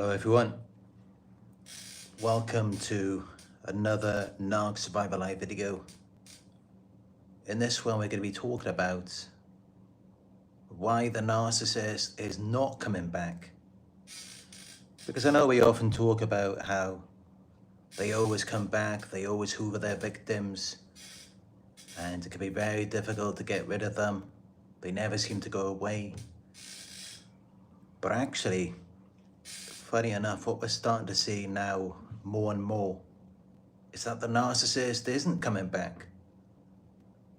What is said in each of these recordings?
Hello everyone, welcome to another Narc Survivor live video. In this one we're going to be talking about why the narcissist is not coming back. Because I know we often talk about how they always come back, they always hoover their victims, and it can be very difficult to get rid of them. They never seem to go away. But actually, funny enough, what we're starting to see now more and more is that the narcissist isn't coming back.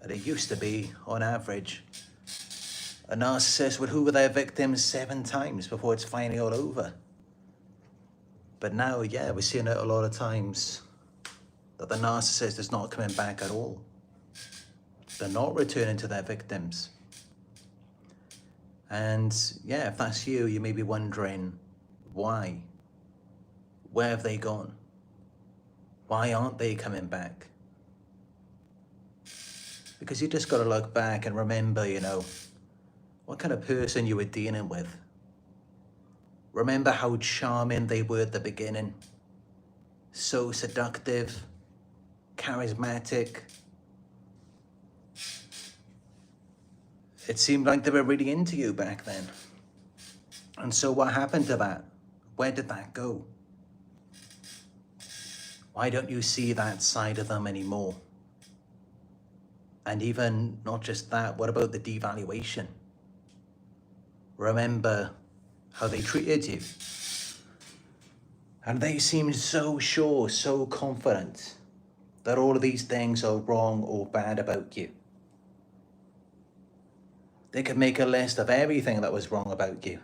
And it used to be, on average, a narcissist would hoover their victims 7 times before it's finally all over. But now, yeah, we're seeing it a lot of times that the narcissist is not coming back at all. They're not returning to their victims. And yeah, if that's you, you may be wondering, why? Where have they gone? Why aren't they coming back? Because you just got to look back and remember, what kind of person you were dealing with. Remember how charming they were at the beginning. So seductive, charismatic. It seemed like they were really into you back then. And so what happened to that? Where did that go? Why don't you see that side of them anymore? And even not just that, what about the devaluation? Remember how they treated you. And they seemed so sure, so confident that all of these things are wrong or bad about you. They could make a list of everything that was wrong about you.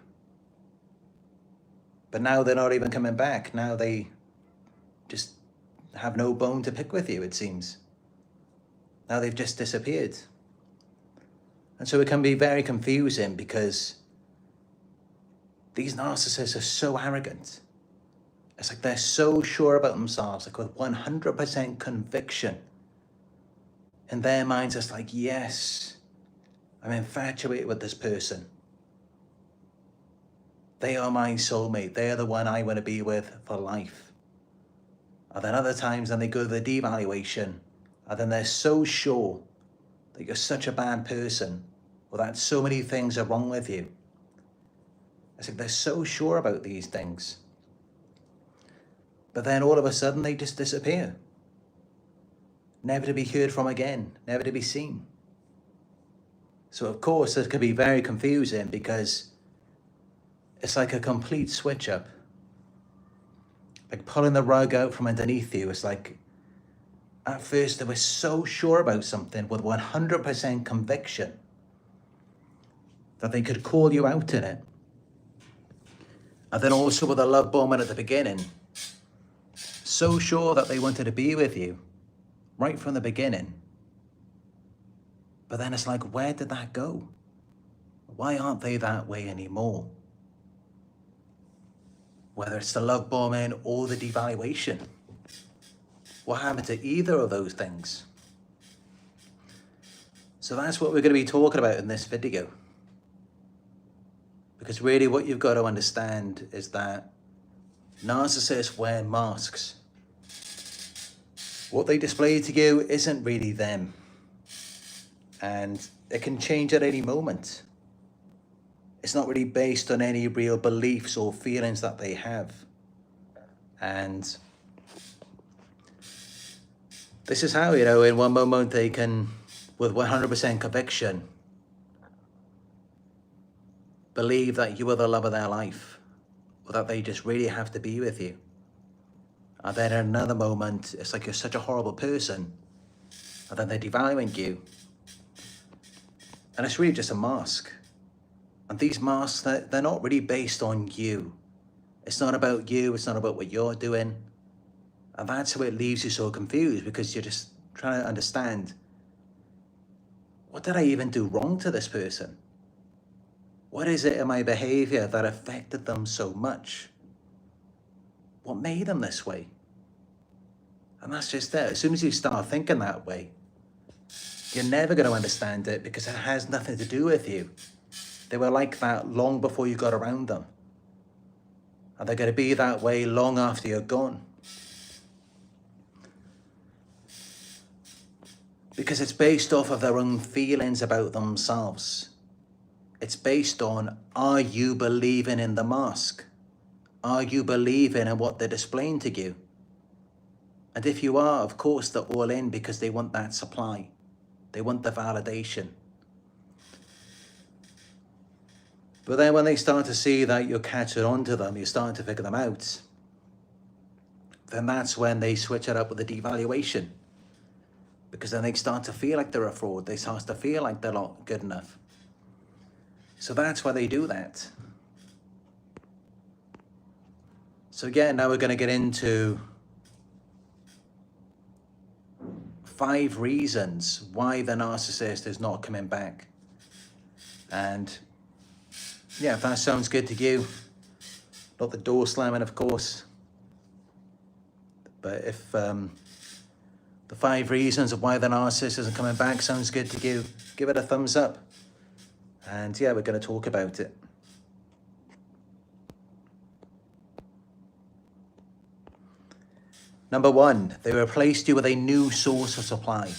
But now they're not even coming back. Now they just have no bone to pick with you, it seems. Now they've just disappeared. And so it can be very confusing because these narcissists are so arrogant. It's like they're so sure about themselves, like with 100% conviction. In their minds, it's like, yes, I'm infatuated with this person. They are my soulmate. They are the one I want to be with for life. And then other times, then they go to the devaluation, and then they're so sure that you're such a bad person, or that so many things are wrong with you. It's like they're so sure about these things. But then all of a sudden, they just disappear. Never to be heard from again, never to be seen. So of course, this could be very confusing because it's like a complete switch up. Like pulling the rug out from underneath you. It's like, at first they were so sure about something with 100% conviction that they could call you out in it. And then also with a love bombing at the beginning, so sure that they wanted to be with you right from the beginning. But then it's like, where did that go? Why aren't they that way anymore? Whether it's the love bombing or the devaluation. What happened to either of those things? So that's what we're going to be talking about in this video. Because really what you've got to understand is that narcissists wear masks. What they display to you isn't really them. And it can change at any moment. It's not really based on any real beliefs or feelings that they have. And this is how, in one moment they can, with 100% conviction, believe that you are the love of their life, or that they just really have to be with you. And then in another moment, it's like you're such a horrible person, and then they're devaluing you. And it's really just a mask. And these masks, they're not really based on you. It's not about you, it's not about what you're doing. And that's how it leaves you so confused, because you're just trying to understand, what did I even do wrong to this person? What is it in my behavior that affected them so much? What made them this way? And that's just it. As soon as you start thinking that way, you're never going to understand it, because it has nothing to do with you. They were like that long before you got around them. And they're going to be that way long after you're gone. Because it's based off of their own feelings about themselves. It's based on, are you believing in the mask? Are you believing in what they're displaying to you? And if you are, of course, they're all in because they want that supply. They want the validation. But then when they start to see that you're catching on to them, you're starting to figure them out, then that's when they switch it up with the devaluation. Because then they start to feel like they're a fraud. They start to feel like they're not good enough. So that's why they do that. So again, now we're going to get into 5 reasons why the narcissist is not coming back. And yeah, if that sounds good to you, not the door slamming, of course. But if the 5 reasons of why the narcissist isn't coming back sounds good to you, give it a thumbs up. And yeah, we're going to talk about it. Number 1, they replaced you with a new source of supply.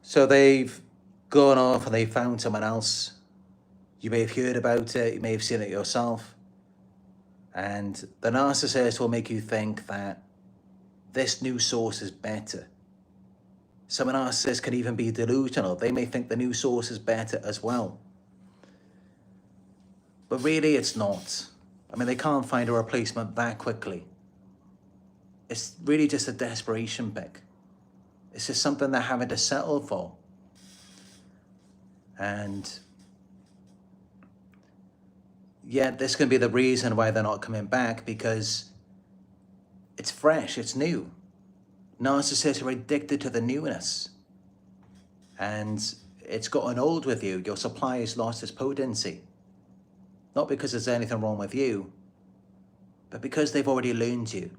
So they've gone off and they found someone else. You may have heard about it, you may have seen it yourself. And the narcissist will make you think that this new source is better. Some narcissists can even be delusional. They may think the new source is better as well. But really it's not. I mean, they can't find a replacement that quickly. It's really just a desperation pick. It's just something they're having to settle for. And yeah, this can be the reason why they're not coming back, because it's fresh, it's new. Narcissists are addicted to the newness. And it's gotten old with you. Your supply has lost its potency. Not because there's anything wrong with you, but because they've already learned you.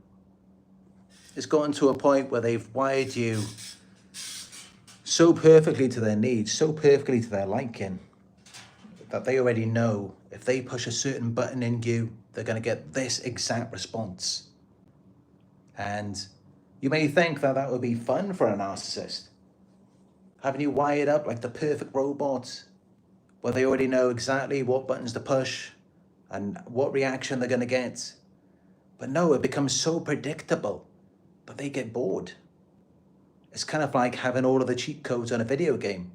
It's gotten to a point where they've wired you so perfectly to their needs, so perfectly to their liking, that they already know if they push a certain button in you, they're going to get this exact response. And you may think that that would be fun for a narcissist, having you wired up like the perfect robot, where they already know exactly what buttons to push and what reaction they're going to get. But no, it becomes so predictable that they get bored. It's kind of like having all of the cheat codes on a video game.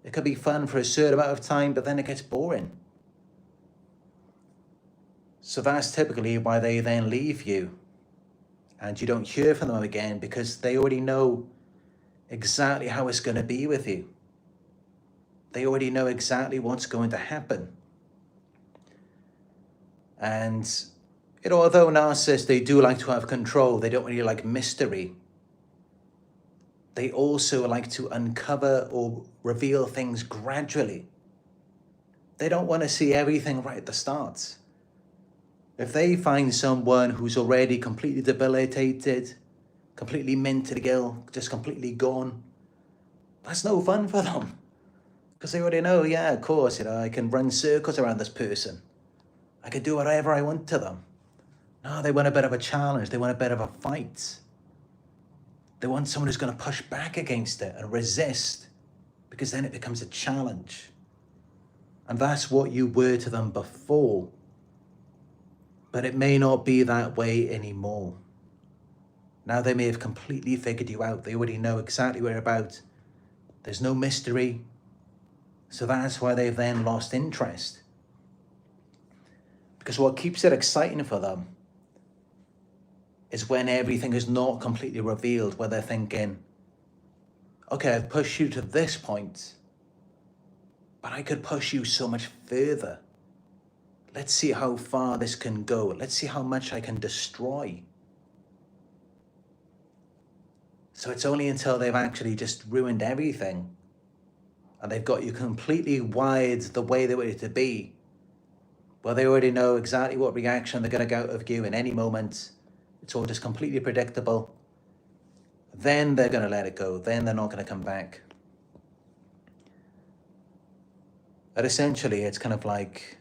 It could be fun for a certain amount of time, but then it gets boring. So that's typically why they then leave you and you don't hear from them again, because they already know exactly how it's going to be with you. They already know exactly what's going to happen. And, you know, although narcissists, they do like to have control, they don't really like mystery. They also like to uncover or reveal things gradually. They don't want to see everything right at the start. If they find someone who's already completely debilitated, completely mentally ill, just completely gone, that's no fun for them. Because they already know, yeah, of course, you know, I can run circles around this person. I can do whatever I want to them. No, they want a bit of a challenge. They want a bit of a fight. They want someone who's going to push back against it and resist, because then it becomes a challenge. And that's what you were to them before. But it may not be that way anymore. Now they may have completely figured you out. They already know exactly what you're about. There's no mystery. So that's why they've then lost interest. Because what keeps it exciting for them is when everything is not completely revealed, where they're thinking, okay, I've pushed you to this point, but I could push you so much further. Let's see how far this can go. Let's see how much I can destroy. So it's only until they've actually just ruined everything and they've got you completely wired the way they want it to be, where they already know exactly what reaction they're going to get out of you in any moment. It's all just completely predictable. Then they're going to let it go. Then they're not going to come back. But essentially, it's kind of like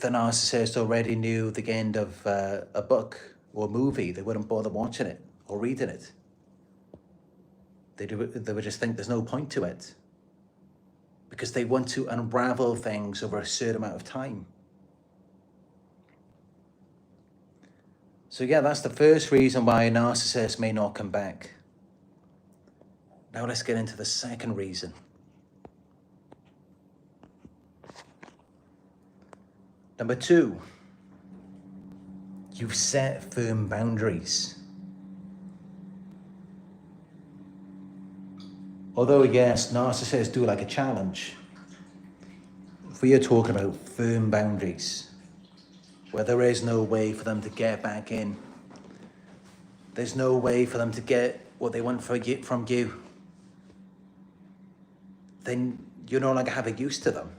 the narcissist already knew the end of a book or a movie, they wouldn't bother watching it or reading it. They would just think there's no point to it, because they want to unravel things over a certain amount of time. So yeah, that's the first reason why a narcissist may not come back. Now let's get into the second reason. Number 2, you've set firm boundaries. Although yes, narcissists do like a challenge, we are talking about firm boundaries, where there is no way for them to get back in. There's no way for them to get what they want from you. Then you no longer have a use to them.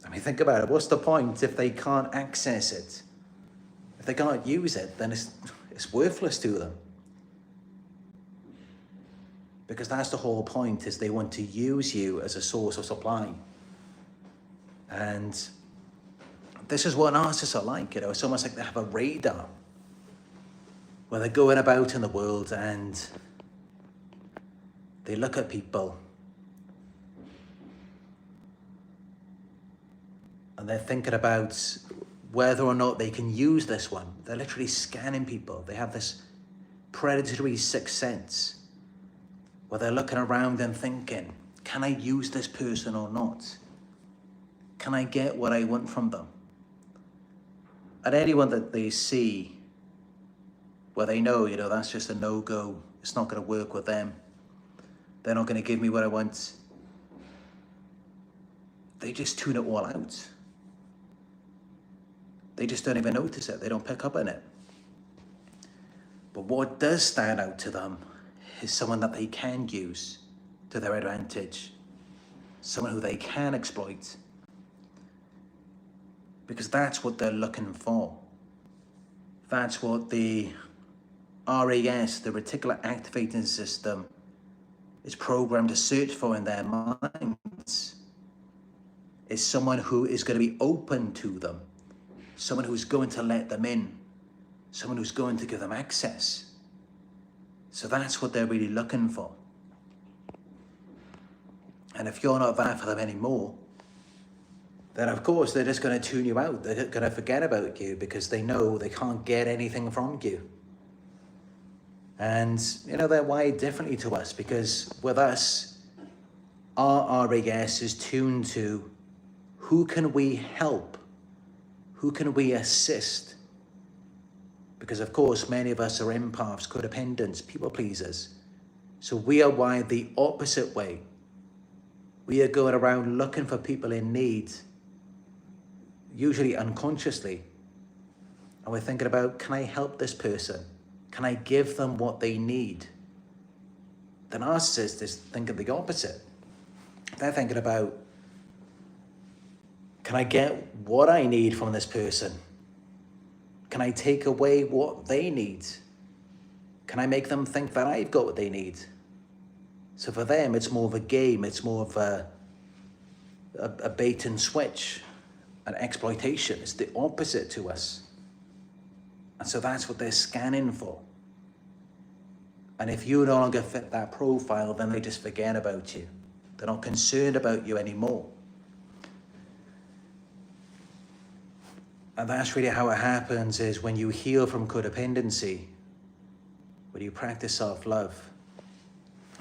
I mean, think about it. What's the point if they can't access it? If they can't use it, then it's worthless to them. Because that's the whole point, is they want to use you as a source of supply. And this is what narcissists are like, It's almost like they have a radar where they're going about in the world and they look at people and they're thinking about whether or not they can use this one. They're literally scanning people. They have this predatory sixth sense where they're looking around and thinking, can I use this person or not? Can I get what I want from them? And anyone that they see where they know, that's just a no-go, it's not going to work with them, they're not going to give me what I want, they just tune it all out. They just don't even notice it. They don't pick up on it. But what does stand out to them is someone that they can use to their advantage, someone who they can exploit, because that's what they're looking for. That's what the RAS, the reticular activating system, is programmed to search for in their minds. Is someone who is going to be open to them, someone who's going to let them in, someone who's going to give them access. So that's what they're really looking for. And if you're not that for them anymore, then of course they're just going to tune you out. They're going to forget about you because they know they can't get anything from you. And, they're wired differently to us, because with us, our RAS is tuned to who can we help? Who can we assist? Because of course, many of us are empaths, codependents, people pleasers. So we are wired the opposite way. We are going around looking for people in need, usually unconsciously. And we're thinking about, can I help this person? Can I give them what they need? The narcissist is thinking the opposite. They're thinking about, can I get what I need from this person? Can I take away what they need? Can I make them think that I've got what they need? So for them, it's more of a game. It's more of a bait and switch, an exploitation. It's the opposite to us. And so that's what they're scanning for. And if you no longer fit that profile, then they just forget about you. They're not concerned about you anymore. And that's really how it happens, is when you heal from codependency, when you practice self-love,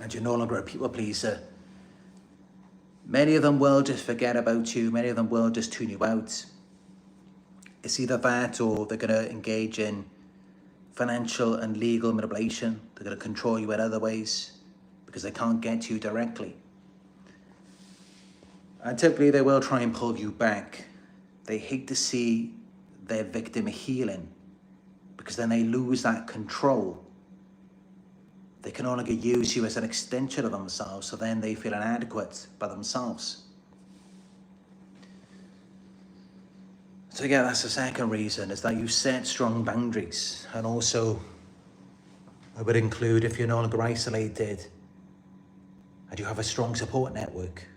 and you're no longer a people pleaser, many of them will just forget about you. Many of them will just tune you out. It's either that, or they're going to engage in financial and legal manipulation. They're going to control you in other ways because they can't get to you directly. And typically they will try and pull you back. They hate to see their victim healing, because then they lose that control. They can no longer use you as an extension of themselves, so then they feel inadequate by themselves. So yeah, that's the second reason, is that you set strong boundaries. And also, I would include if you're no longer isolated and you have a strong support network.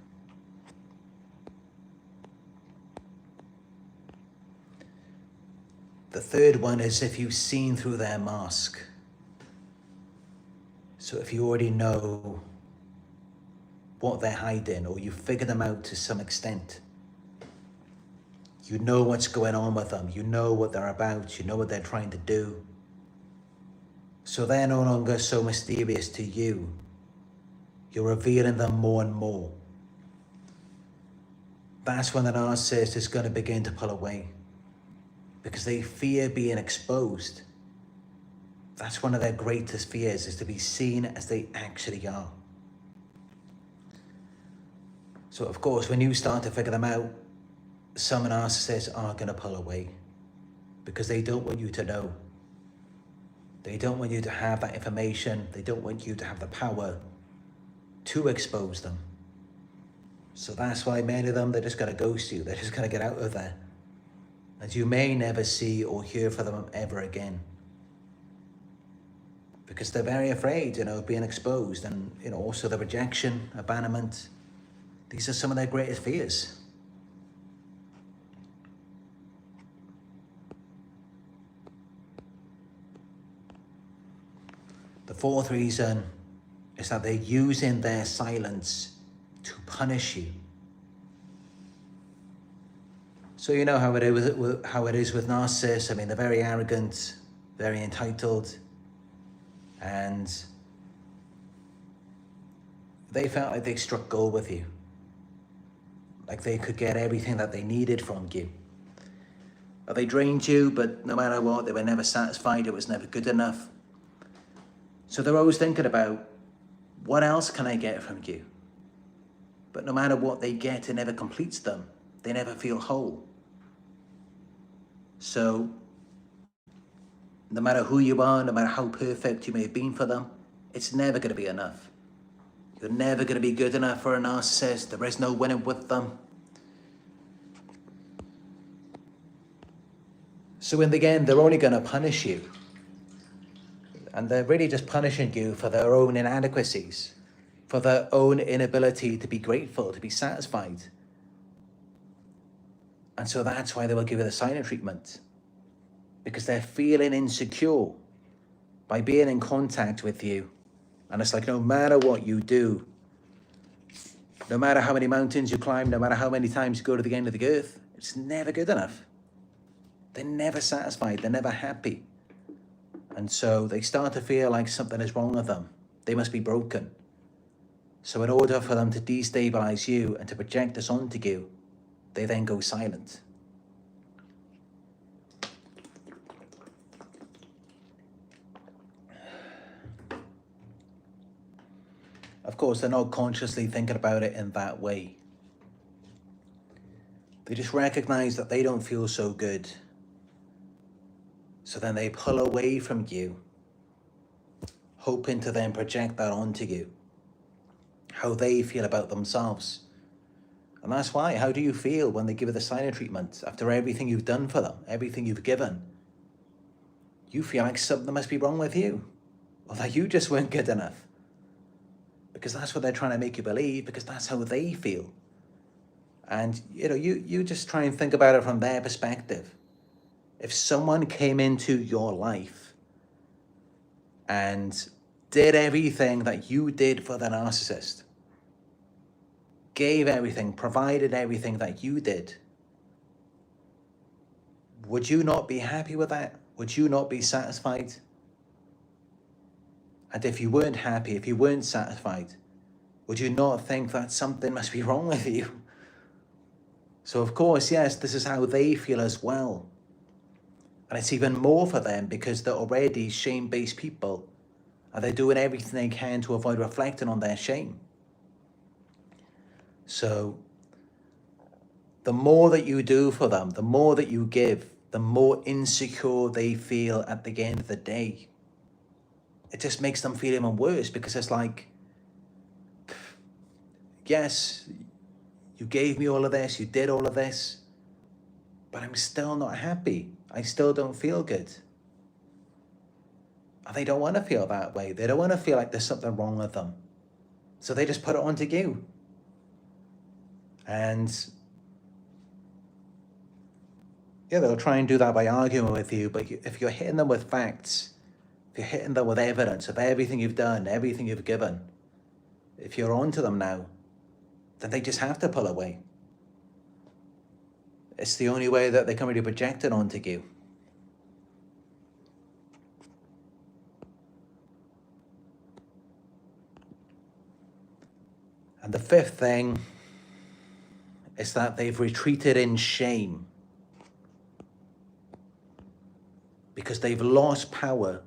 The third one is if you've seen through their mask. So if you already know what they're hiding, or you figure them out to some extent, you know what's going on with them, you know what they're about, you know what they're trying to do. So they're no longer so mysterious to you. You're revealing them more and more. That's when the narcissist is going to begin to pull away, because they fear being exposed. That's one of their greatest fears, is to be seen as they actually are. So of course, when you start to figure them out, some narcissists are going to pull away, because they don't want you to know. They don't want you to have that information. They don't want you to have the power to expose them. So that's why many of them, they're just going to ghost you. They're just going to get out of there. And you may never see or hear from them ever again. Because they're very afraid, of being exposed, and, also the rejection, abandonment. These are some of their greatest fears. The fourth reason is that they're using their silence to punish you. So you know how it is with narcissists. I mean, they're very arrogant, very entitled, and they felt like they struck gold with you. Like they could get everything that they needed from you. Or they drained you, but no matter what, they were never satisfied. It was never good enough. So they're always thinking about, what else can I get from you? But no matter what they get, it never completes them. They never feel whole. So no matter who you are, no matter how perfect you may have been for them, it's never going to be enough. You're never going to be good enough for a narcissist. There is no winning with them. So in the end, they're only going to punish you. And they're really just punishing you for their own inadequacies, for their own inability to be grateful, to be satisfied. And so that's why they will give you the silent treatment, because they're feeling insecure by being in contact with you. And it's like, no matter what you do, no matter how many mountains you climb, no matter how many times you go to the end of the earth, it's never good enough. They're never satisfied. They're never happy. And so they start to feel like something is wrong with them. They must be broken. So in order for them to destabilize you and to project this onto you, they then go silent. Of course, they're not consciously thinking about it in that way. They just recognize that they don't feel so good. So then they pull away from you, hoping to then project that onto you, how they feel about themselves. And that's why, how do you feel when they give you the silent treatment after everything you've done for them, everything you've given? You feel like something must be wrong with you, or that you just weren't good enough. Because that's what they're trying to make you believe, because that's how they feel. And you just try and think about it from their perspective. If someone came into your life and did everything that you did for the narcissist, gave everything, provided everything that you did, would you not be happy with that? Would you not be satisfied? And if you weren't happy, if you weren't satisfied, would you not think that something must be wrong with you? So of course, yes, this is how they feel as well. And it's even more for them because they're already shame-based people, and they're doing everything they can to avoid reflecting on their shame. So the more that you do for them, the more that you give, the more insecure they feel at the end of the day. It just makes them feel even worse, because it's like, yes, you gave me all of this, you did all of this, but I'm still not happy. I still don't feel good. And they don't want to feel that way. They don't want to feel like there's something wrong with them. So they just put it onto you. And Yeah, they'll try and do that by arguing with you, but if you're hitting them with facts, if you're hitting them with evidence of everything you've done, everything you've given, if you're onto them now, then they just have to pull away. It's the only way that they can really project it onto you. And the fifth thing is that they've retreated in shame because they've lost power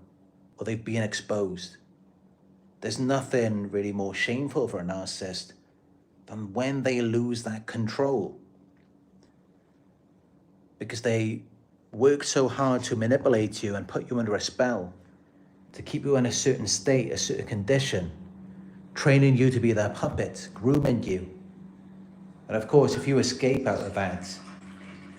or they've been exposed. There's nothing really more shameful for a narcissist than when they lose that control, because they work so hard to manipulate you and put you under a spell, to keep you in a certain state, a certain condition, training you to be their puppet, grooming you. And of course, if you escape out of that,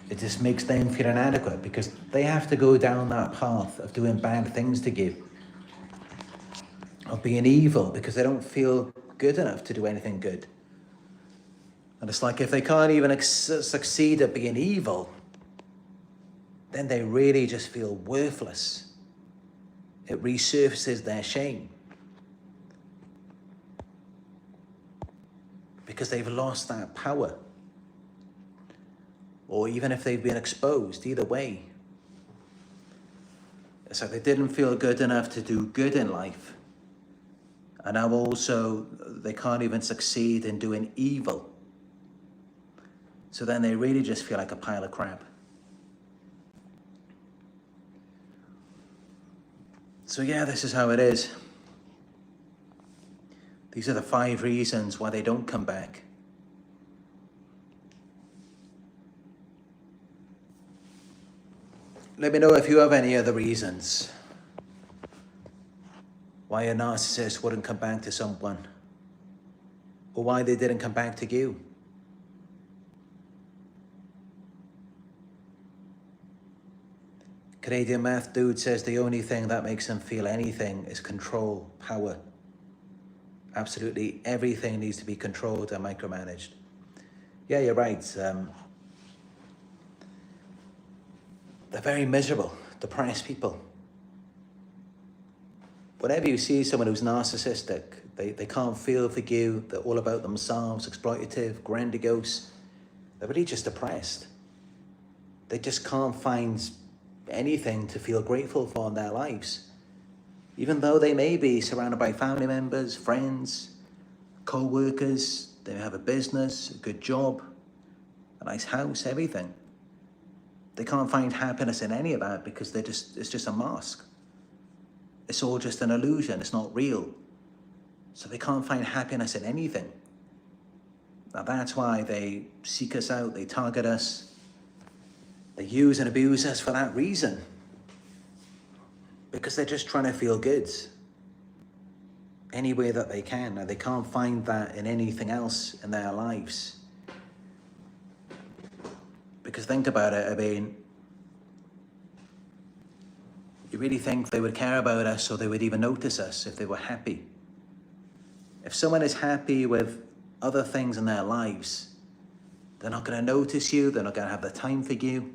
it just makes them feel inadequate because they have to go down that path of doing bad things to you, of being evil because they don't feel good enough to do anything good. And it's like if they can't even succeed at being evil, then they really just feel worthless. It resurfaces their shame because they've lost that power. Or even if they've been exposed, either way. It's like they didn't feel good enough to do good in life. And now also they can't even succeed in doing evil. So then they really just feel like a pile of crap. So yeah, this is how it is. These are the 5 reasons why they don't come back. Let me know if you have any other reasons why a narcissist wouldn't come back to someone, or why they didn't come back to you. Canadian math dude says the only thing that makes them feel anything is control, power. Absolutely everything needs to be controlled and micromanaged. Yeah, you're right. They're very miserable, depressed people. Whenever you see someone who's narcissistic, they can't feel for you, they're all about themselves, exploitative, grandiose. They're really just depressed. They just can't find anything to feel grateful for in their lives. Even though they may be surrounded by family members, friends, co-workers, they have a business, a good job, a nice house, everything. They can't find happiness in any of that because it's just a mask. It's all just an illusion, it's not real. So they can't find happiness in anything. Now that's why they seek us out, they target us, they use and abuse us for that reason. Because they're just trying to feel good any way that they can. Now, they can't find that in anything else in their lives. Because think about it, I mean, you really think they would care about us or they would even notice us if they were happy? If someone is happy with other things in their lives, they're not going to notice you, they're not going to have the time for you.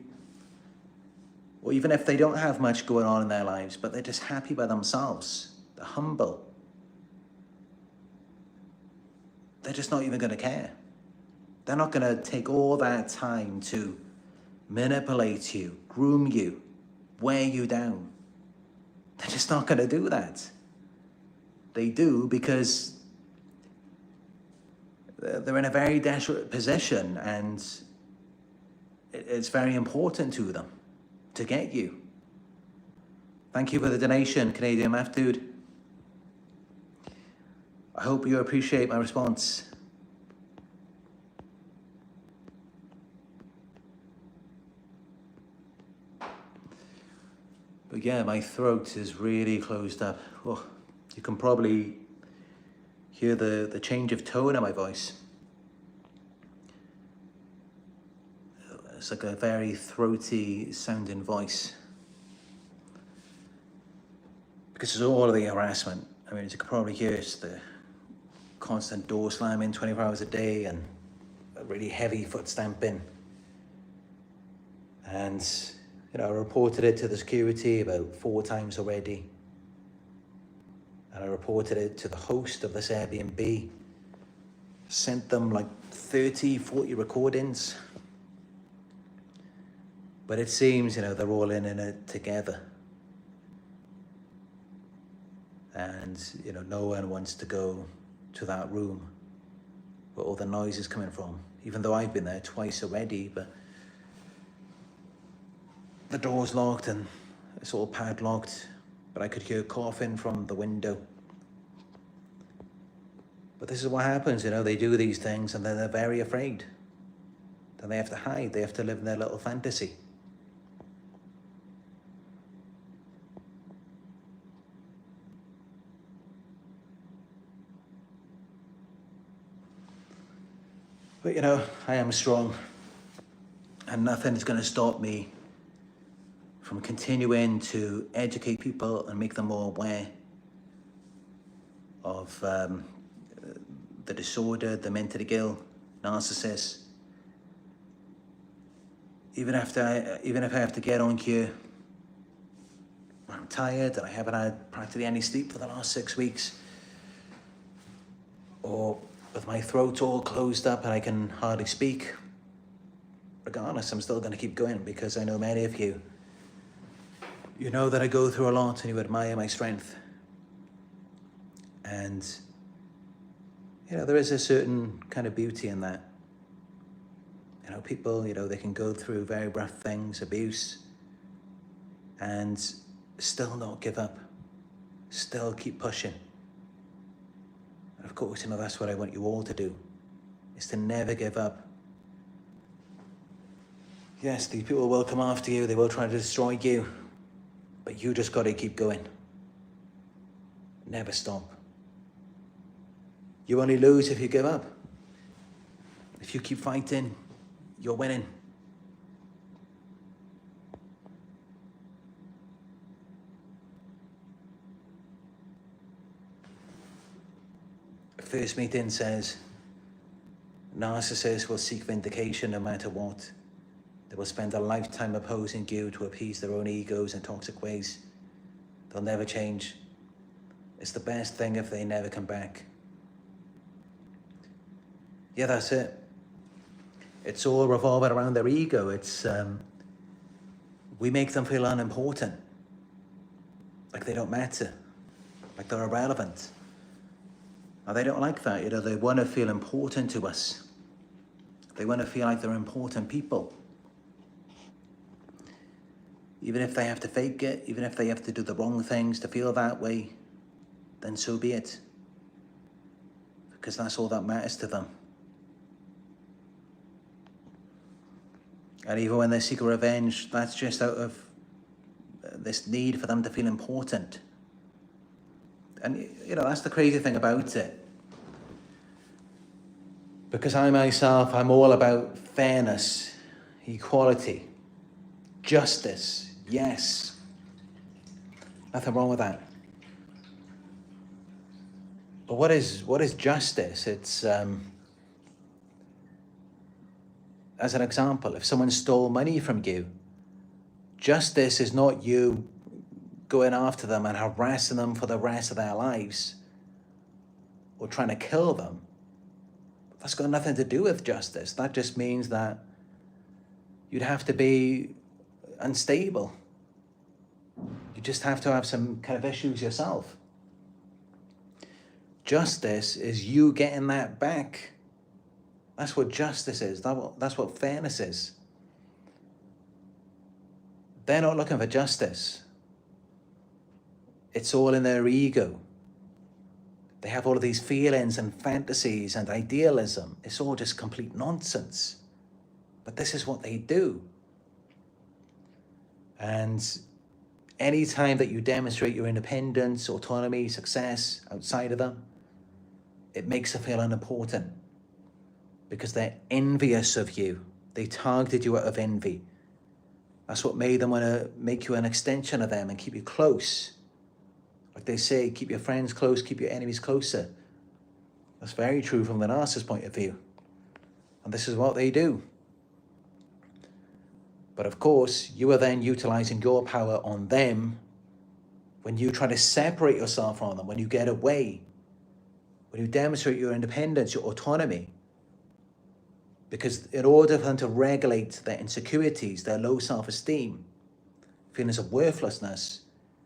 Or even if they don't have much going on in their lives, but they're just happy by themselves, they're humble, they're just not even going to care. They're not going to take all that time to manipulate you, groom you, wear you down. They're just not going to do that. They do because they're in a very desperate position and it's very important to them to get you. Thank you for the donation, Canadian Math Dude. I hope you appreciate my response. But yeah, my throat is really closed up. Oh, you can probably hear the change of tone in my voice. It's like a very throaty sounding voice. Because of all of the harassment. I mean, as you can probably hear, it's the constant door slamming 24 hours a day and a really heavy foot stamping. And, I reported it to the security about 4 times already. And I reported it to the host of this Airbnb. Sent them like 30, 40 recordings. But it seems, they're all in it together. And, no one wants to go to that room where all the noise is coming from. Even though I've been there twice already, but the door's locked and it's all padlocked, but I could hear coughing from the window. But this is what happens, they do these things and then they're very afraid. Then they have to hide, they have to live in their little fantasy. But I am strong, and nothing is going to stop me from continuing to educate people and make them more aware of the disorder, the mentally ill, narcissist. Even if I have to get on here, I'm tired and I haven't had practically any sleep for the last 6 weeks, or with my throat all closed up and I can hardly speak. Regardless, I'm still going to keep going, because I know many of you, know that I go through a lot and you admire my strength. And, there is a certain kind of beauty in that. People, they can go through very rough things, abuse, and still not give up, still keep pushing. Of course, that's what I want you all to do, is to never give up. Yes, these people will come after you, they will try to destroy you, but you just got to keep going. Never stop. You only lose if you give up. If you keep fighting, you're winning. First meeting says, narcissists will seek vindication no matter what. They will spend a lifetime opposing you to appease their own egos and toxic ways. They'll never change. It's the best thing if they never come back. Yeah, that's it. It's all revolving around their ego. It's, we make them feel unimportant. Like they don't matter. Like they're irrelevant. And they don't like that, they want to feel important to us. They want to feel like they're important people. Even if they have to fake it, even if they have to do the wrong things to feel that way, then so be it. Because that's all that matters to them. And even when they seek revenge, that's just out of this need for them to feel important. And, that's the crazy thing about it. Because I myself, I'm all about fairness, equality, justice, yes. Nothing wrong with that. But what is justice? It's, as an example, if someone stole money from you, justice is not you going after them and harassing them for the rest of their lives or trying to kill them. That's got nothing to do with justice. That just means that you'd have to be unstable. You just have to have some kind of issues yourself. Justice is you getting that back. That's what justice is. That's what fairness is. They're not looking for justice. It's all in their ego. They have all of these feelings and fantasies and idealism. It's all just complete nonsense. But this is what they do. And any time that you demonstrate your independence, autonomy, success outside of them, it makes them feel unimportant. Because they're envious of you. They targeted you out of envy. That's what made them want to make you an extension of them and keep you close. Like they say, keep your friends close, keep your enemies closer. That's very true from the narcissist point of view. And this is what they do. But of course, you are then utilizing your power on them when you try to separate yourself from them, when you get away, when you demonstrate your independence, your autonomy. Because in order for them to regulate their insecurities, their low self-esteem, feelings of worthlessness,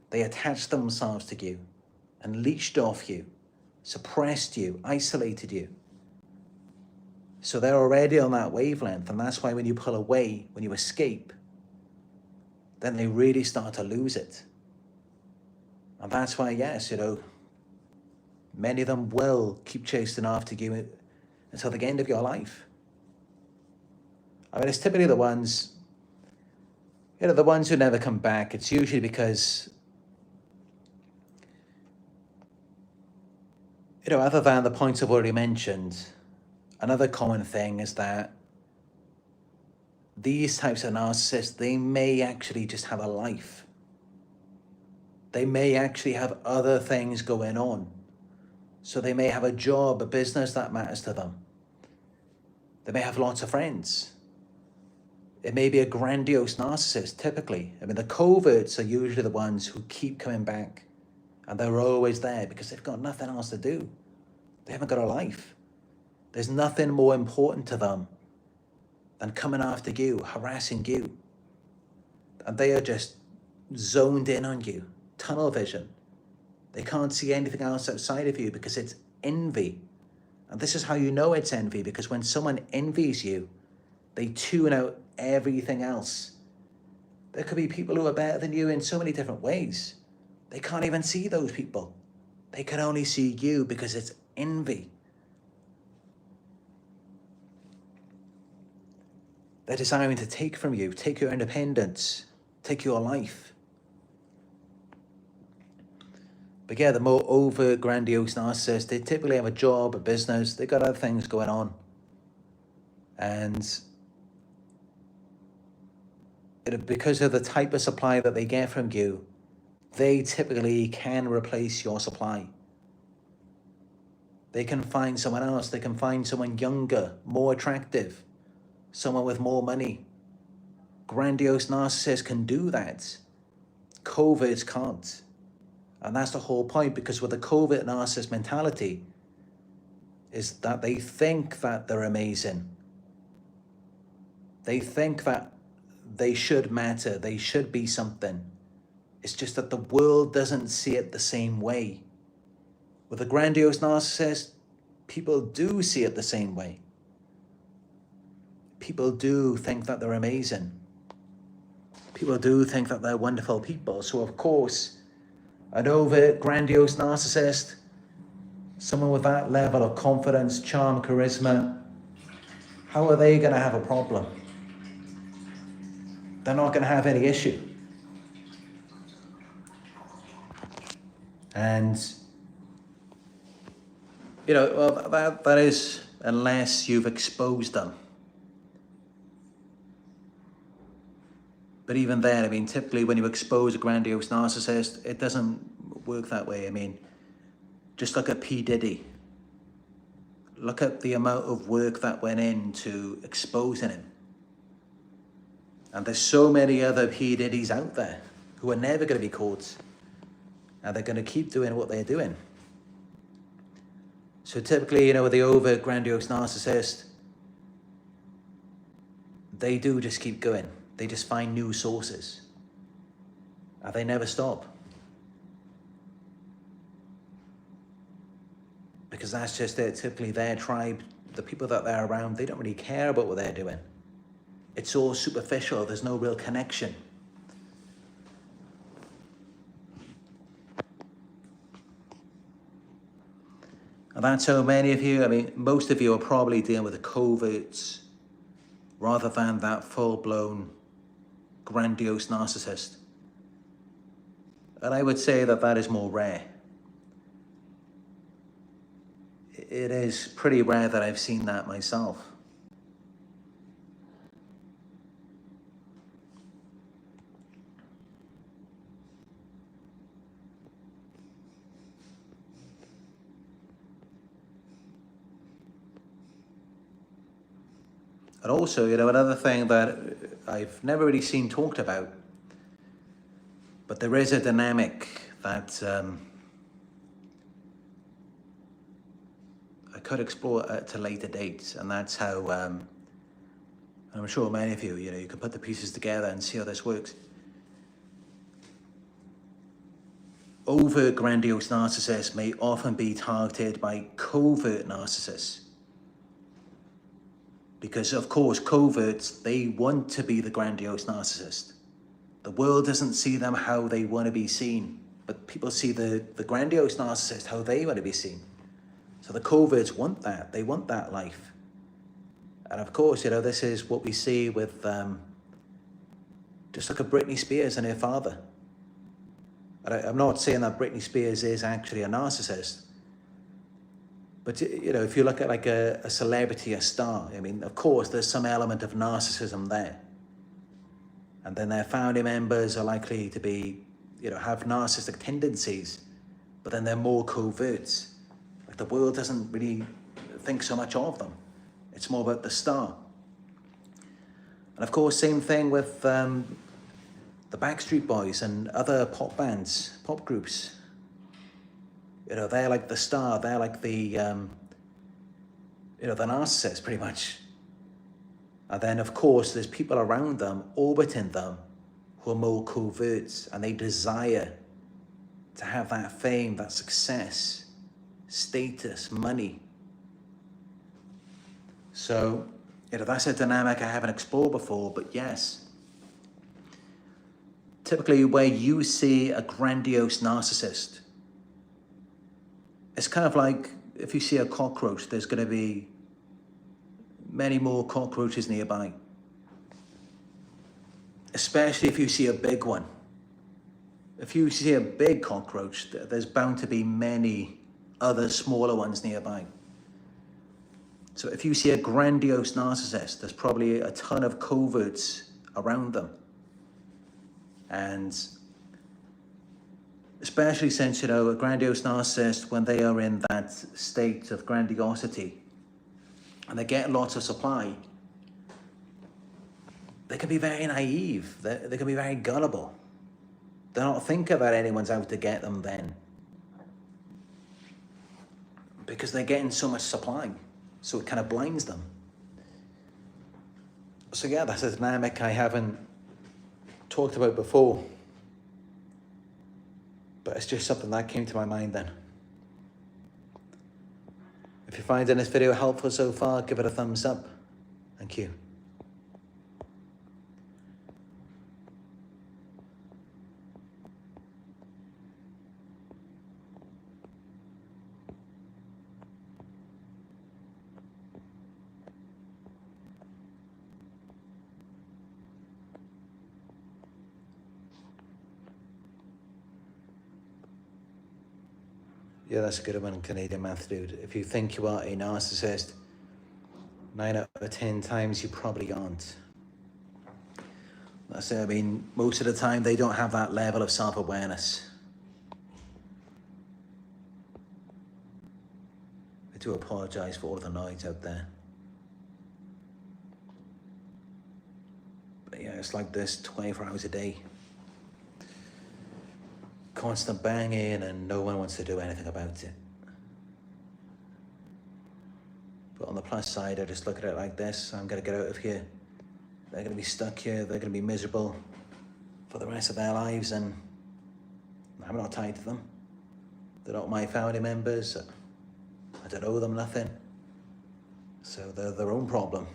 they attached themselves to you and leached off you, suppressed you, isolated you. So they're already on that wavelength, and that's why when you pull away, when you escape, then they really start to lose it. And that's why, yes, many of them will keep chasing after you until the end of your life. I mean, it's typically the ones, the ones who never come back. It's usually because, other than the points I've already mentioned, another common thing is that these types of narcissists, they may actually just have a life. They may actually have other things going on. So they may have a job, a business that matters to them. They may have lots of friends. It may be a grandiose narcissist, typically. I mean, the coverts are usually the ones who keep coming back, and they're always there because they've got nothing else to do. They haven't got a life. There's nothing more important to them than coming after you, harassing you. And they are just zoned in on you, tunnel vision. They can't see anything else outside of you because it's envy. And this is how you know it's envy, because when someone envies you, they tune out everything else. There could be people who are better than you in so many different ways. They can't even see those people. They can only see you because it's envy. They're desiring to take from you, take your independence, take your life. But yeah, the more over grandiose narcissists, they typically have a job, a business, they've got other things going on. And because of the type of supply that they get from you, they typically can replace your supply. They can find someone else. They can find someone younger, more attractive, someone with more money. Grandiose narcissists can do that. Coverts can't. And that's the whole point, because with the covert narcissist mentality is that they think that they're amazing. They think that they should matter. They should be something. It's just that the world doesn't see it the same way. With a grandiose narcissist, people do see it the same way. People do think that they're amazing. People do think that they're wonderful people. So of course, an overt grandiose narcissist, someone with that level of confidence, charm, charisma, how are they going to have a problem? They're not going to have any issue. And, that is unless you've exposed them. But even then, I mean, typically when you expose a grandiose narcissist, it doesn't work that way. I mean, just look at P. Diddy. Look at the amount of work that went into exposing him. And there's so many other P. Diddy's out there who are never going to be caught. And they're going to keep doing what they're doing. So typically, with the over grandiose narcissist, they do just keep going. They just find new sources. And they never stop. Because that's just it. Typically their tribe, the people that they're around, they don't really care about what they're doing. It's all superficial. There's no real connection. And that's so many of you, I mean, most of you are probably dealing with the coverts rather than that full-blown grandiose narcissist. And I would say that that is more rare. It is pretty rare that I've seen that myself. And also, another thing that I've never really seen talked about. But there is a dynamic that I could explore at a later date, and that's how, I'm sure many of you, you can put the pieces together and see how this works. Overt grandiose narcissists may often be targeted by covert narcissists. Because of course, coverts, they want to be the grandiose narcissist. The world doesn't see them how they want to be seen, but people see the grandiose narcissist how they want to be seen. So the coverts want that, they want that life. And of course, this is what we see with, just look at Britney Spears and her father. And I'm not saying that Britney Spears is actually a narcissist, but if you look at like a celebrity, a star, I mean, of course, there's some element of narcissism there. And then their family members are likely to be, have narcissistic tendencies, but then they're more covert. Like the world doesn't really think so much of them. It's more about the star. And of course, same thing with the Backstreet Boys and other pop bands, pop groups. They're like the star, they're like the narcissist pretty much. And then of course, there's people around them, orbiting them, who are more covert, and they desire to have that fame, that success, status, money. So, that's a dynamic I haven't explored before, but yes. Typically where you see a grandiose narcissist, it's kind of like if you see a cockroach, there's going to be many more cockroaches nearby. Especially if you see a big one. If you see a big cockroach, there's bound to be many other smaller ones nearby. So if you see a grandiose narcissist, there's probably a ton of coverts around them. And especially since, a grandiose narcissist, when they are in that state of grandiosity and they get lots of supply, they can be very naive. They can be very gullible. They're not thinking that anyone's out to get them then, because they're getting so much supply. So it kind of blinds them. So yeah, that's a dynamic I haven't talked about before. But it's just something that came to my mind then. If you're finding this video helpful so far, give it a thumbs up. Thank you. Yeah, that's a good one, Canadian math dude. If you think you are a narcissist, 9 out of 10 times you probably aren't. That's it. I mean, most of the time they don't have that level of self-awareness. I do apologize for all the noise out there. But yeah, it's like this 24 hours a day. Constant banging and no one wants to do anything about it. But on the plus side, I just look at it like this. I'm going to get out of here. They're going to be stuck here. They're going to be miserable for the rest of their lives, and I'm not tied to them. They're not my family members. I don't owe them nothing. So they're their own problem.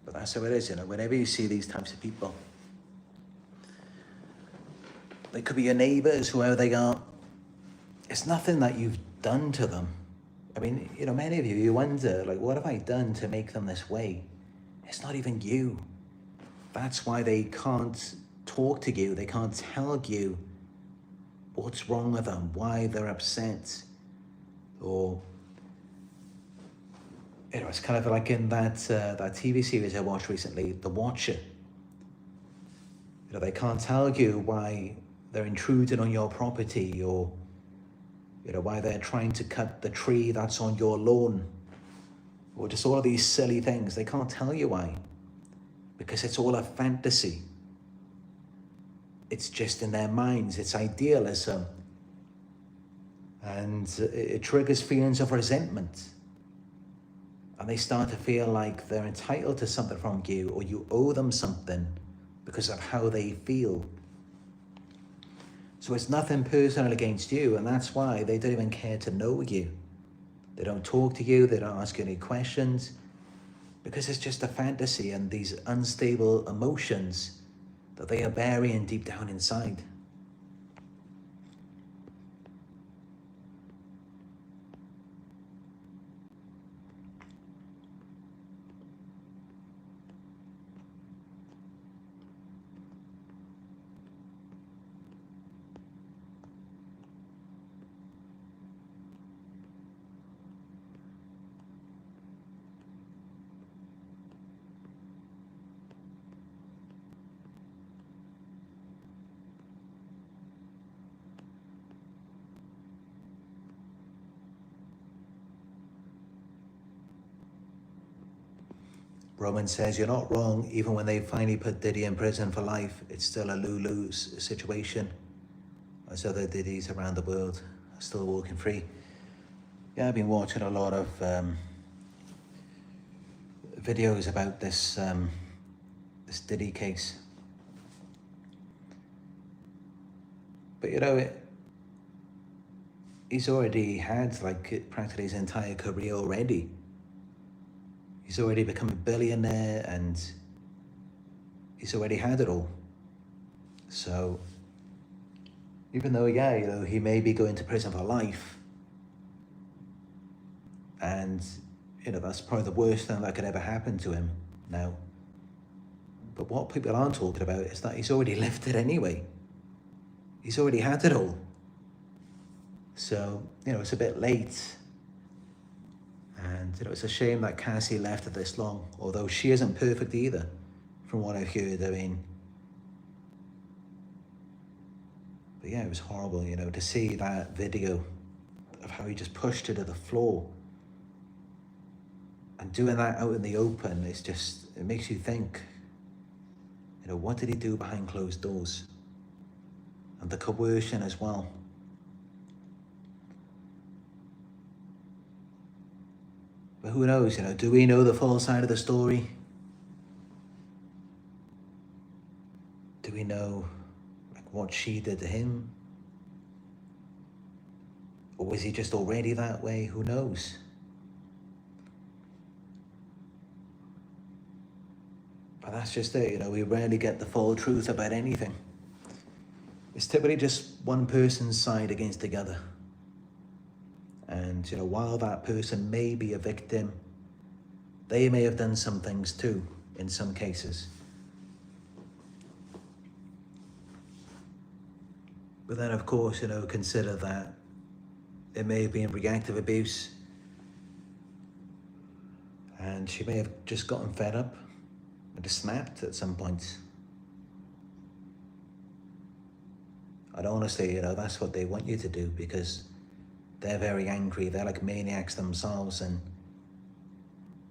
But that's how it is, whenever you see these types of people. They could be your neighbors, whoever they are. It's nothing that you've done to them. I mean, many of you wonder, like, what have I done to make them this way? It's not even you. That's why they can't talk to you. They can't tell you what's wrong with them, why they're upset. Or, it's kind of like in that TV series I watched recently, The Watcher. They can't tell you why they're intruding on your property, or why they're trying to cut the tree that's on your lawn, or just all of these silly things. They can't tell you why, because it's all a fantasy. It's just in their minds. It's idealism. And it triggers feelings of resentment. And they start to feel like they're entitled to something from you, or you owe them something because of how they feel. So it's nothing personal against you, and that's why they don't even care to know you. They don't talk to you, they don't ask you any questions, because it's just a fantasy and these unstable emotions that they are burying deep down inside. Roman says, you're not wrong. Even when they finally put Diddy in prison for life, it's still a lose-lose situation, as other Diddies around the world are still walking free. Yeah, I've been watching a lot of videos about this this Diddy case. But he's already had like practically his entire career already. He's already become a billionaire and he's already had it all. So even though, he may be going to prison for life, and that's probably the worst thing that could ever happen to him now. But what people aren't talking about is that he's already lived it anyway. He's already had it all. So, it's a bit late. And it's a shame that Cassie left it this long, although she isn't perfect either, from what I've heard. But yeah, it was horrible, to see that video of how he just pushed her to the floor. And doing that out in the open, it makes you think, what did he do behind closed doors? And the coercion as well. But who knows, do we know the full side of the story? Do we know what she did to him? Or was he just already that way? Who knows? But that's just it, we rarely get the full truth about anything. It's typically just one person's side against the other. And, while that person may be a victim, they may have done some things too, in some cases. But then, of course, consider that it may have been reactive abuse, and she may have just gotten fed up and just snapped at some point. And honestly, that's what they want you to do, because they're very angry. They're like maniacs themselves, and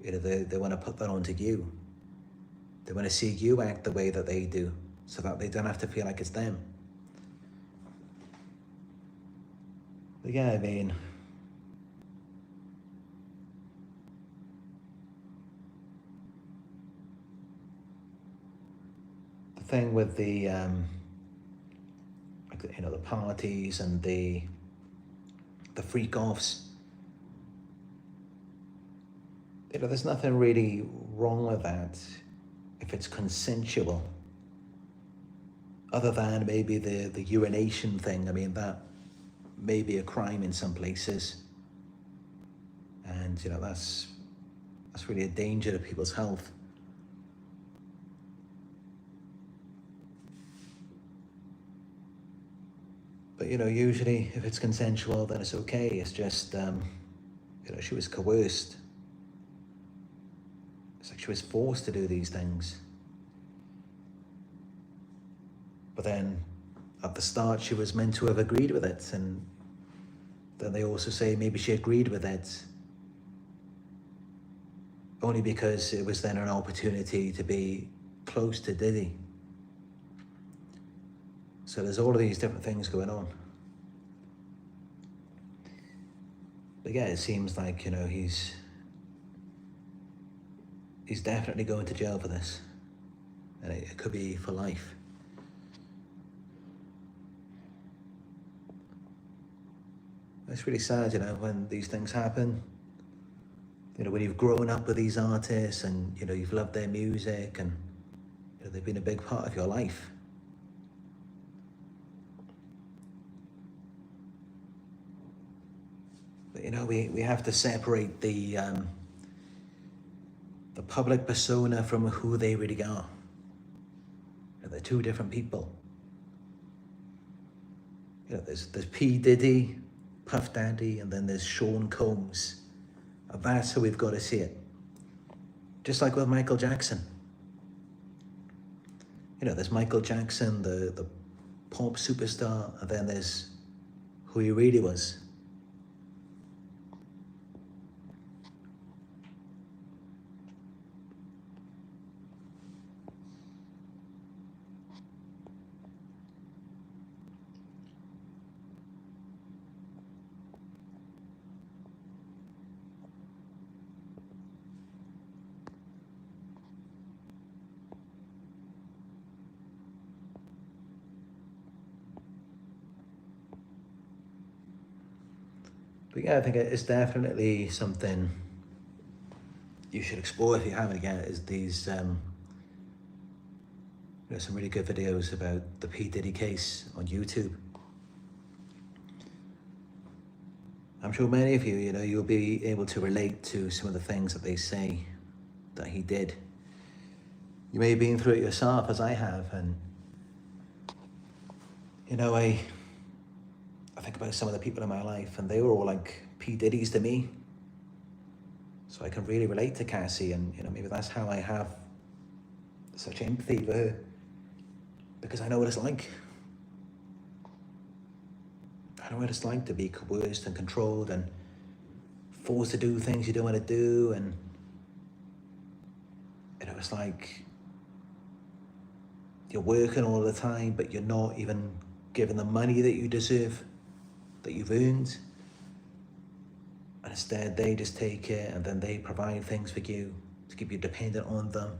they want to put that onto you. They want to see you act the way that they do, so that they don't have to feel like it's them. But yeah, the thing with the the parties and the freak-offs, there's nothing really wrong with that if it's consensual, other than maybe the urination thing. That may be a crime in some places, and that's really a danger to people's health. But usually if it's consensual, then it's okay. It's just she was coerced. It's like she was forced to do these things. But then at the start, she was meant to have agreed with it, and then they also say maybe she agreed with it only because it was then an opportunity to be close to Diddy. So there's all of these different things going on. But yeah, it seems like, you know, he's definitely going to jail for this. And it could be for life. It's really sad, you know, when these things happen. You know, when you've grown up with these artists and, you know, you've loved their music and, you know, they've been a big part of your life. But, you know, we have to separate the public persona from who they really are. You know, they're two different people. You know, there's P. Diddy, Puff Daddy, and then there's Sean Combs. And that's how we've got to see it. Just like with Michael Jackson. You know, there's Michael Jackson, the pop superstar, and then there's who he really was. But yeah, I think it's definitely something you should explore if you haven't yet, is these, there's some really good videos about the P. Diddy case on YouTube. I'm sure many of you, you know, you'll be able to relate to some of the things that they say that he did. You may have been through it yourself, as I have, and, you know, I think about some of the people in my life, and they were all like P. Diddy's to me. So I can really relate to Cassie, and, you know, maybe that's how I have such empathy for her, because I know what it's like. I know what it's like to be coerced and controlled and forced to do things you don't want to do, and, you know, it's like you're working all the time, but you're not even given the money that you deserve, that you've earned. And instead they just take it, and then they provide things for you to keep you dependent on them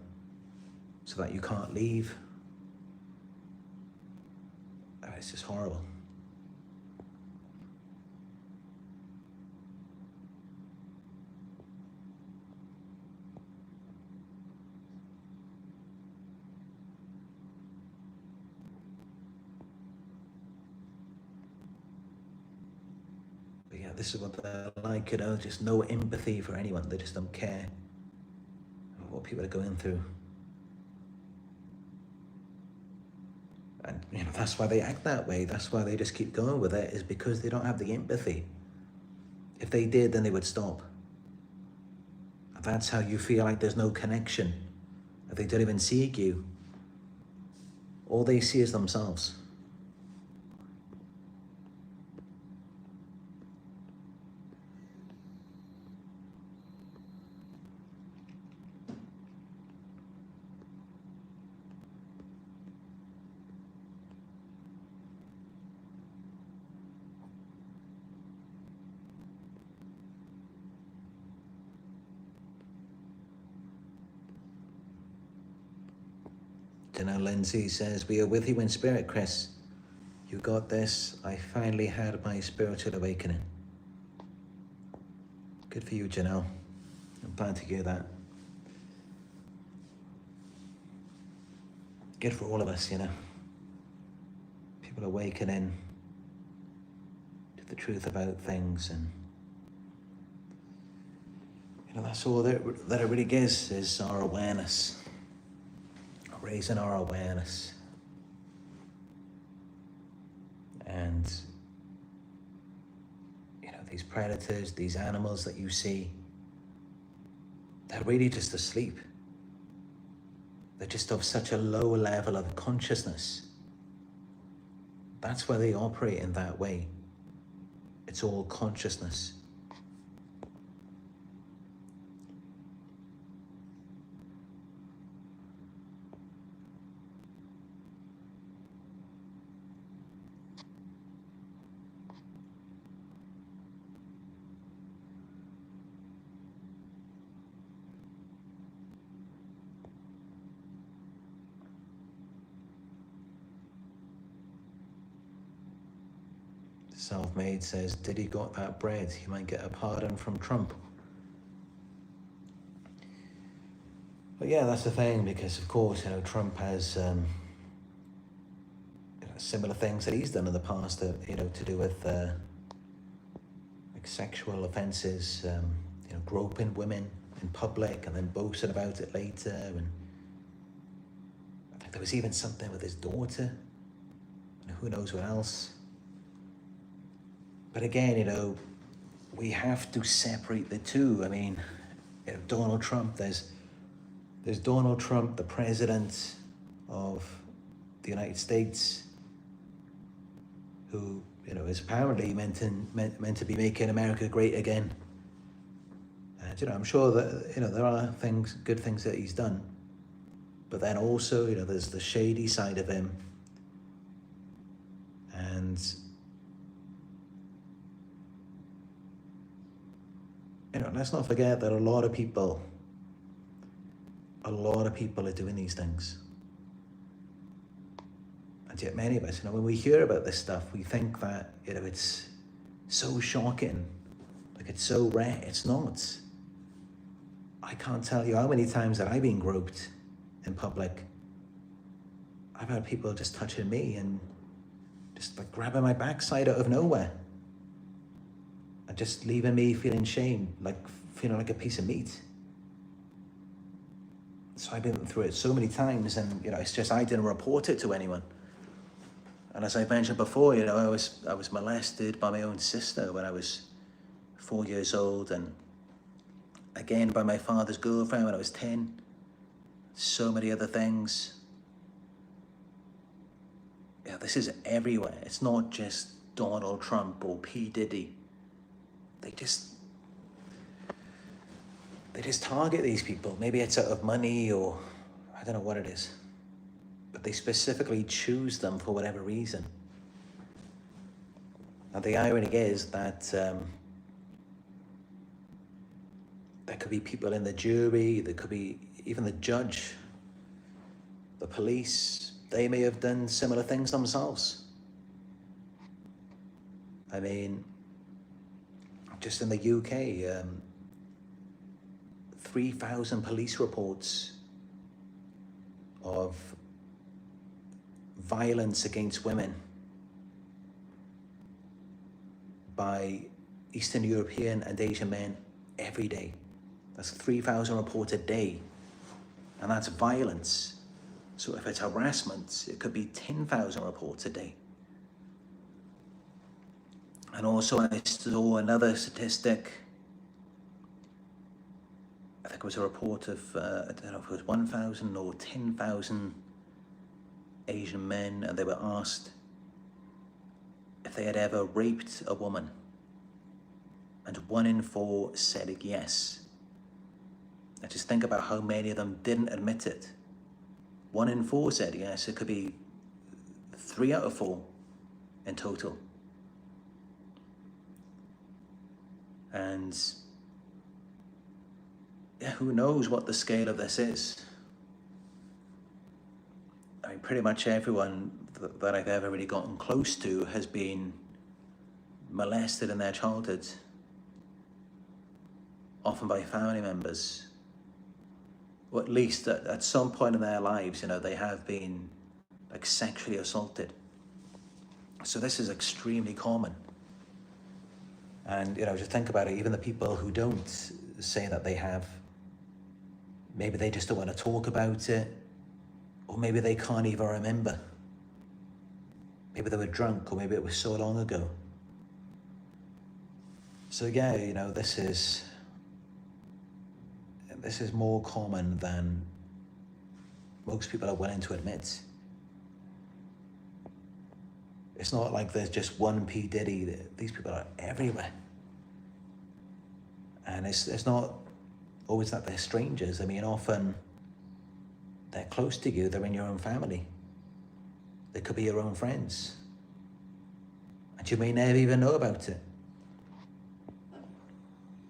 so that you can't leave. And it's just horrible. This is what they're like, you know, just no empathy for anyone. They just don't care what people are going through. And, you know, that's why they act that way. That's why they just keep going with it, is because they don't have the empathy. If they did, then they would stop. And that's how you feel like there's no connection. If they don't even see you, all they see is themselves. Janelle Lindsay says, "We are with you in spirit, Chris. You got this. I finally had my spiritual awakening." Good for you, Janelle. I'm glad to hear that. Good for all of us, you know. People awakening to the truth about things, and, you know, that's all that it really is our awareness. Raising our awareness. And, you know, these predators, these animals that you see, they're really just asleep. They're just of such a low level of consciousness. That's why they operate in that way. It's all consciousness. Self-Made says, did he got that bread? He might get a pardon from Trump. But yeah, that's the thing, because of course, Trump has similar things that he's done in the past that, to do with like sexual offences, groping women in public and then boasting about it later. And I think there was even something with his daughter, and who knows what else. But again, we have to separate the two. I mean, Donald Trump, there's Donald Trump, the president of the United States, who, is apparently meant to be making America great again. And, I'm sure that, there are good things that he's done. But then also, there's the shady side of him. And, let's not forget that a lot of people are doing these things. And yet many of us, when we hear about this stuff, we think that, it's so shocking, like it's so rare. It's not. I can't tell you how many times that I've been groped in public. I've had people just touching me and just like grabbing my backside out of nowhere. And just leaving me feeling shame, like feeling like a piece of meat. So I've been through it so many times, and it's just I didn't report it to anyone. And as I mentioned before, I was molested by my own sister when I was 4 years old, and again by my father's girlfriend when I was 10. So many other things. Yeah, this is everywhere. It's not just Donald Trump or P. Diddy. They just target these people. Maybe it's out of money, or I don't know what it is. But they specifically choose them for whatever reason. And the irony is that there could be people in the jury, there could be even the judge, the police. They may have done similar things themselves. I mean, just in the UK, 3,000 police reports of violence against women by Eastern European and Asian men every day. That's 3,000 reports a day, and that's violence. So if it's harassment, it could be 10,000 reports a day. And also I saw another statistic. I think it was a report of, I don't know if it was 1,000 or 10,000 Asian men, and they were asked if they had ever raped a woman. And 1 in 4 said yes. Now just think about how many of them didn't admit it. 1 in 4 said yes. It could be 3 out of 4 in total. And yeah, who knows what the scale of this is? I mean, pretty much everyone that I've ever really gotten close to has been molested in their childhood, often by family members, or at least at some point in their lives, they have been like sexually assaulted. So this is extremely common. And just think about it, even the people who don't say that they have, maybe they just don't want to talk about it, or maybe they can't even remember. Maybe they were drunk, or maybe it was so long ago. So yeah, this is more common than most people are willing to admit. It's not like there's just one P. Diddy. These people are everywhere. And it's not always that they're strangers. I mean, often they're close to you. They're in your own family. They could be your own friends. And you may never even know about it.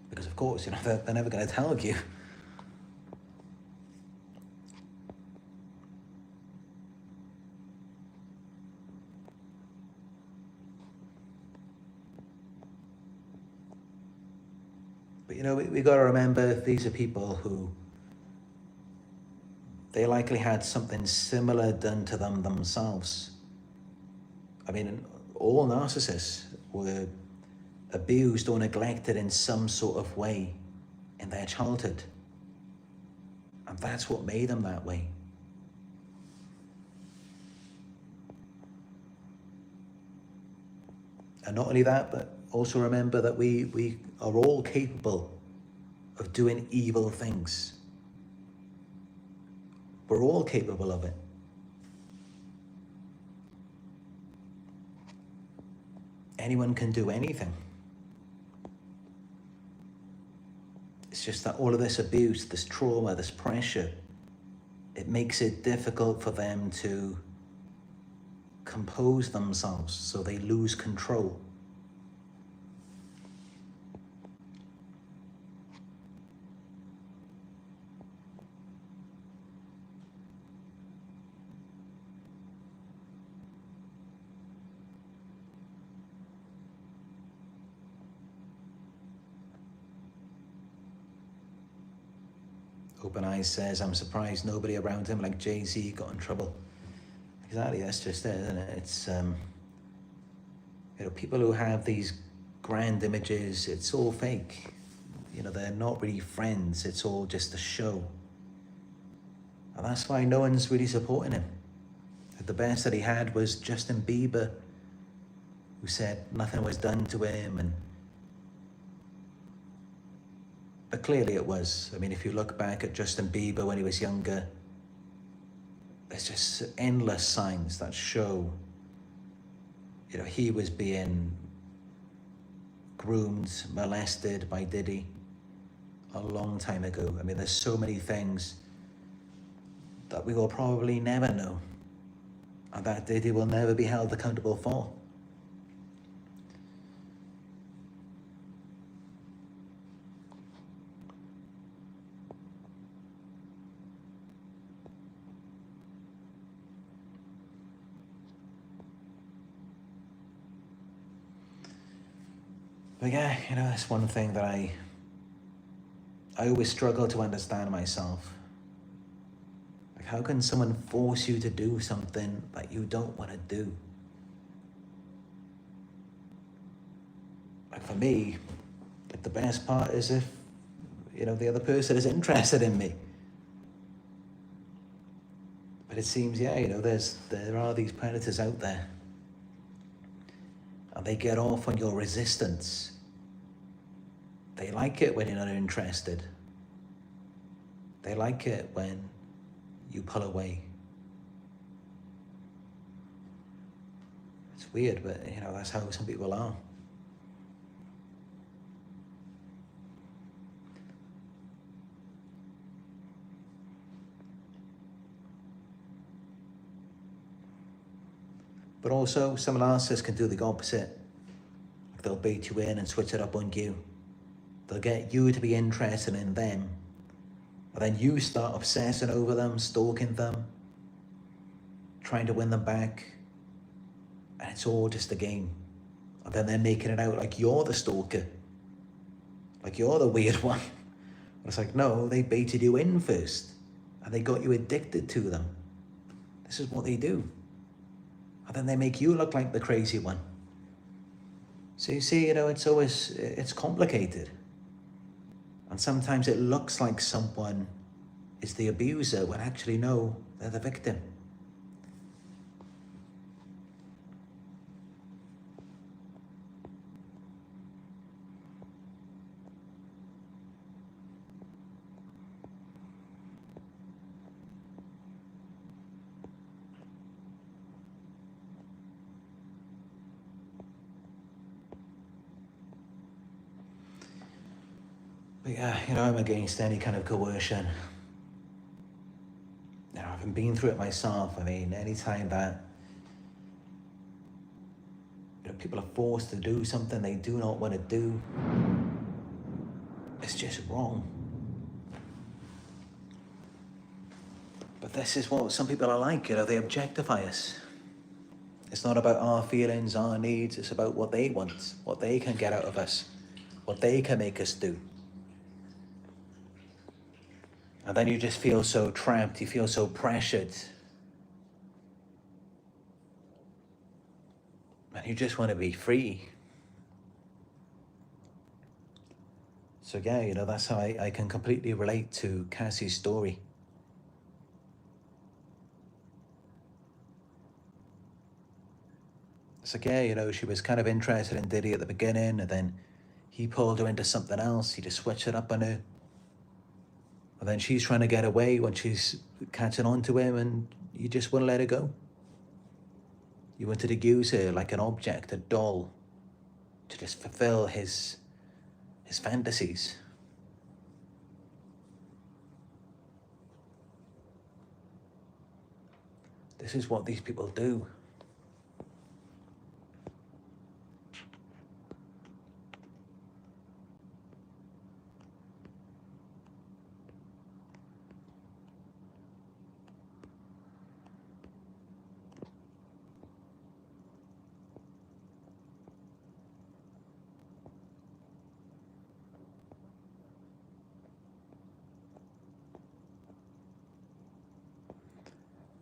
Because of course, they're never going to tell you. But we got to remember these are people who, they likely had something similar done to them themselves. I mean, all narcissists were abused or neglected in some sort of way in their childhood. And that's what made them that way. And not only that, but also remember that we are all capable of doing evil things. We're all capable of it. Anyone can do anything. It's just that all of this abuse, this trauma, this pressure, it makes it difficult for them to compose themselves, so they lose control. Open Eyes says, I'm surprised nobody around him like Jay-Z got in trouble. Exactly, that's just it, isn't it? It's, people who have these grand images, it's all fake. They're not really friends, it's all just a show. And that's why no one's really supporting him. The best that he had was Justin Bieber, who said nothing was done to him, but clearly it was. I mean, if you look back at Justin Bieber when he was younger, there's just endless signs that show, he was being groomed, molested by Diddy a long time ago. I mean, there's so many things that we will probably never know, and that Diddy will never be held accountable for. But yeah, that's one thing that I always struggle to understand myself. Like, how can someone force you to do something that you don't want to do? Like, for me, the best part is if, the other person is interested in me. But it seems, there are these predators out there. And they get off on your resistance. They like it when you're not interested. They like it when you pull away. It's weird, but that's how some people are. But also, some narcissists can do the opposite. Like, they'll bait you in and switch it up on you. They'll get you to be interested in them. And then you start obsessing over them, stalking them, trying to win them back. And it's all just a game. And then they're making it out like you're the stalker. Like you're the weird one. But it's like, no, they baited you in first. And they got you addicted to them. This is what they do. And then they make you look like the crazy one. So you see, it's complicated. And sometimes it looks like someone is the abuser when actually, no, they're the victim. But yeah, I'm against any kind of coercion. Having been through it myself, I mean, anytime that people are forced to do something they do not want to do, it's just wrong. But this is what some people are like, they objectify us. It's not about our feelings, our needs, it's about what they want, what they can get out of us, what they can make us do. And then you just feel so trapped, you feel so pressured. And you just want to be free. So yeah, that's how I can completely relate to Cassie's story. It's like, yeah, she was kind of interested in Diddy at the beginning, and then he pulled her into something else. He just switched it up on her. And then she's trying to get away when she's catching on to him, and you just wouldn't let her go. You wanted to use her like an object, a doll, to just fulfill his fantasies. This is what these people do.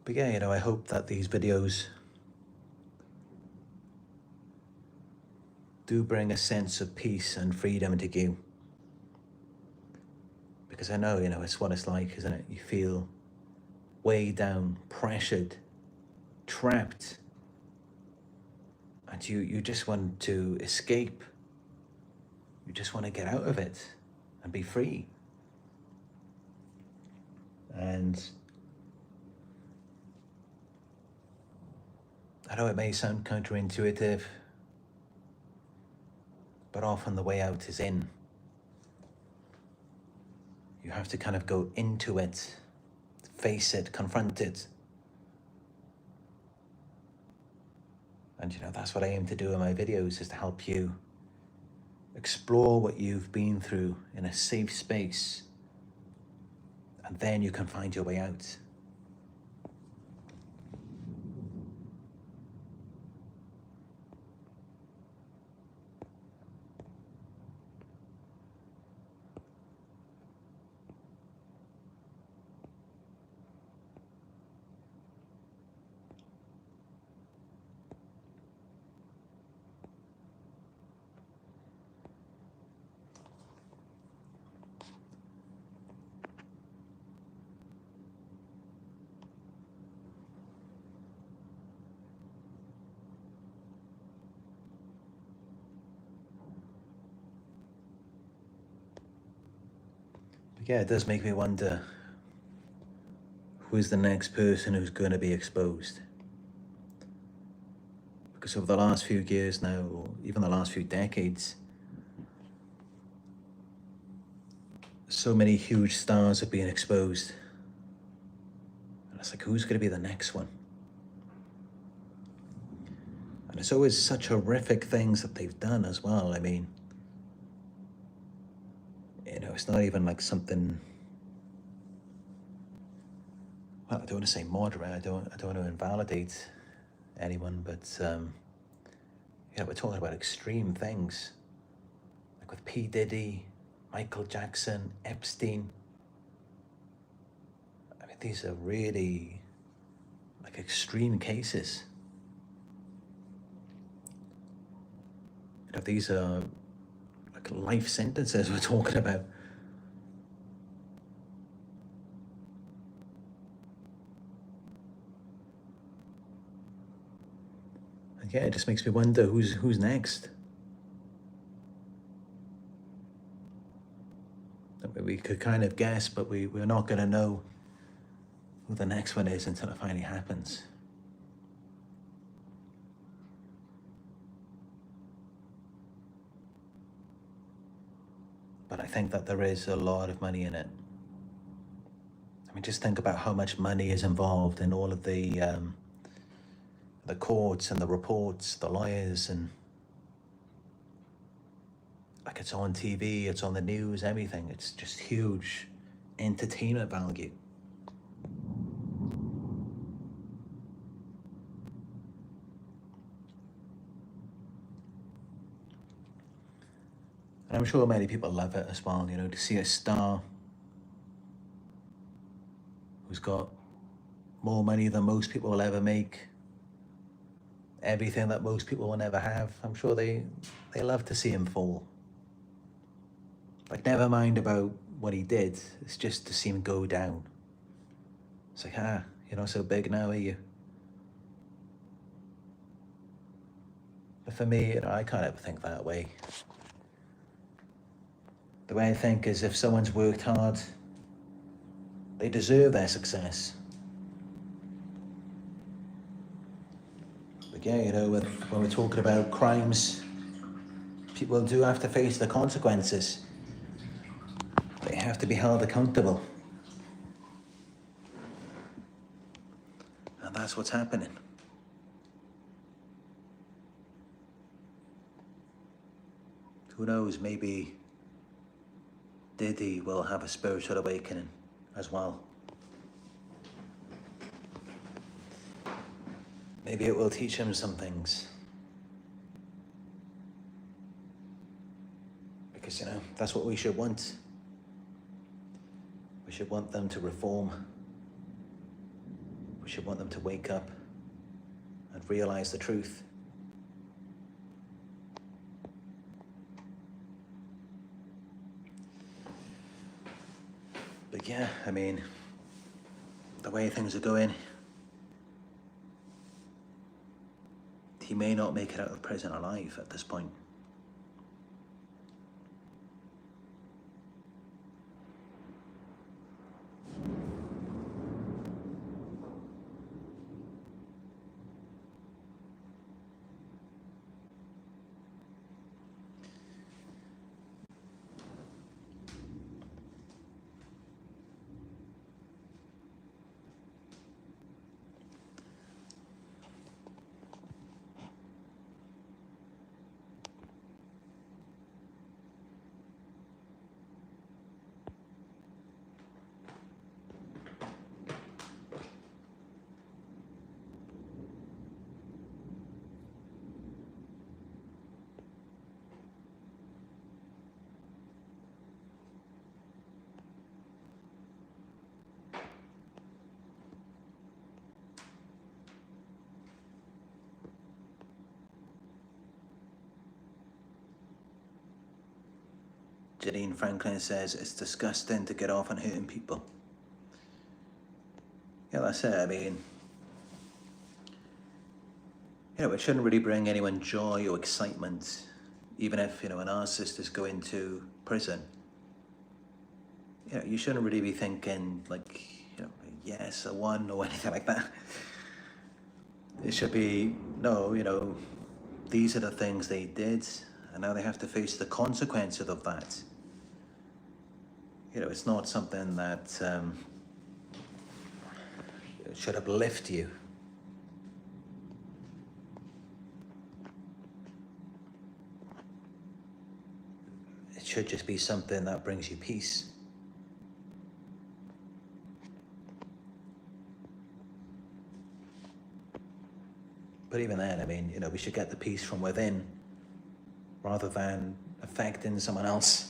But yeah, I hope that these videos do bring a sense of peace and freedom to you. Because I know, it's what it's like, isn't it? You feel weighed down, pressured, trapped, and you just want to escape. You just want to get out of it and be free. And I know it may sound counterintuitive, but often the way out is in. You have to kind of go into it, face it, confront it. And that's what I aim to do in my videos, is to help you explore what you've been through in a safe space, and then you can find your way out. But yeah, it does make me wonder, who's the next person who's going to be exposed? Because over the last few years now, or even the last few decades, so many huge stars have been exposed. And it's like, who's going to be the next one? And it's always such horrific things that they've done as well. I mean, it's not even like something, well, I don't want to say moderate, I don't want to invalidate anyone, but we're talking about extreme things, like with P. Diddy, Michael Jackson, Epstein. I mean, these are really like extreme cases. These are like life sentences we're talking about. And yeah, it just makes me wonder, who's next. We could kind of guess, but we're not going to know who the next one is until it finally happens. but I think that there is a lot of money in it. I mean, just think about how much money is involved in all of the courts and the reports, the lawyers, and like it's on TV, it's on the news, everything. It's just huge entertainment value. And I'm sure many people love it as well, you know, to see a star who's got more money than most people will ever make, everything that most people will never have. I'm sure they love to see him fall. Like, never mind about what he did, it's just to see him go down. It's like, you're not so big now, are you? But for me, you know, I can't ever think that way. The way I think is, if someone's worked hard, they deserve their success. But yeah, you know, when we're talking about crimes, people do have to face the consequences. They have to be held accountable. And that's what's happening. Who knows, maybe Diddy will have a spiritual awakening as well. Maybe it will teach him some things. Because, you know, that's what we should want. We should want them to reform. We should want them to wake up and realize the truth. But yeah, I mean, the way things are going, he may not make it out of prison alive at this point. Janine Franklin says, it's disgusting to get off on hurting people. Yeah, that's it. I mean, you know, it shouldn't really bring anyone joy or excitement, even if, you know, a narcissist is going to prison. You know, you shouldn't really be thinking, like, you know, yes, I won or anything like that. It should be, no, you know, these are the things they did, and now they have to face the consequences of that. You know, it's not something that should uplift you. It should just be something that brings you peace. But even then, I mean, you know, we should get the peace from within rather than affecting someone else.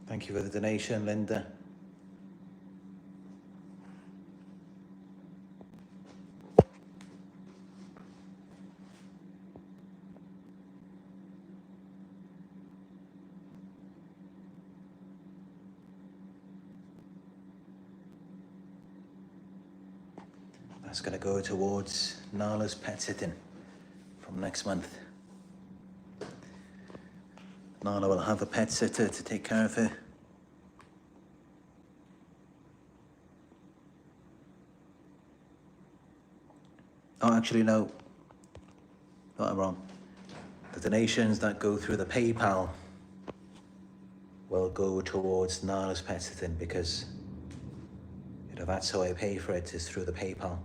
Thank you for the donation, Linda. That's going to go towards Nala's pet sitting from next month. Nala will have a pet sitter to take care of her. Oh, actually, no. No, I'm wrong. The donations that go through the PayPal will go towards Nala's pet sitting because, you know, that's how I pay for it, is through the PayPal.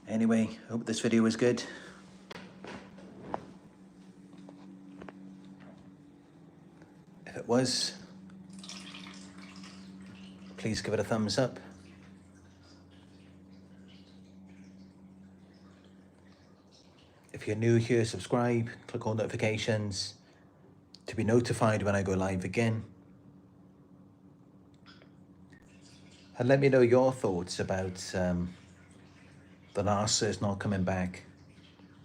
Anyway, I hope this video was good. If it was, please give it a thumbs up. If you're new here, subscribe, click on notifications to be notified when I go live again. And let me know your thoughts about the narcissist not coming back,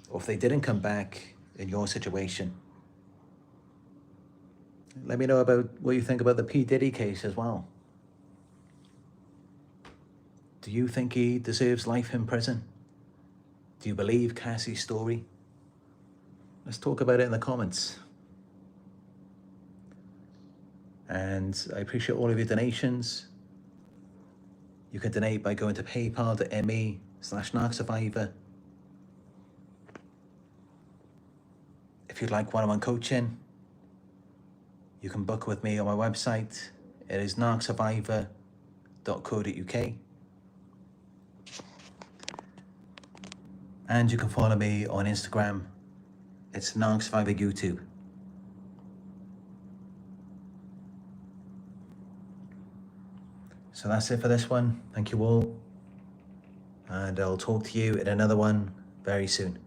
or if they didn't come back in your situation. Let me know about what you think about the P. Diddy case as well. Do you think he deserves life in prison? Do you believe Cassie's story? Let's talk about it in the comments. And I appreciate all of your donations. You can donate by going to paypal.me/Narc Survivor. If you'd like one-on-one coaching, you can book with me on my website. It is narcsurvivor.co.uk. And you can follow me on Instagram. It's Narc Survivor YouTube. So that's it for this one. Thank you all. And I'll talk to you in another one very soon.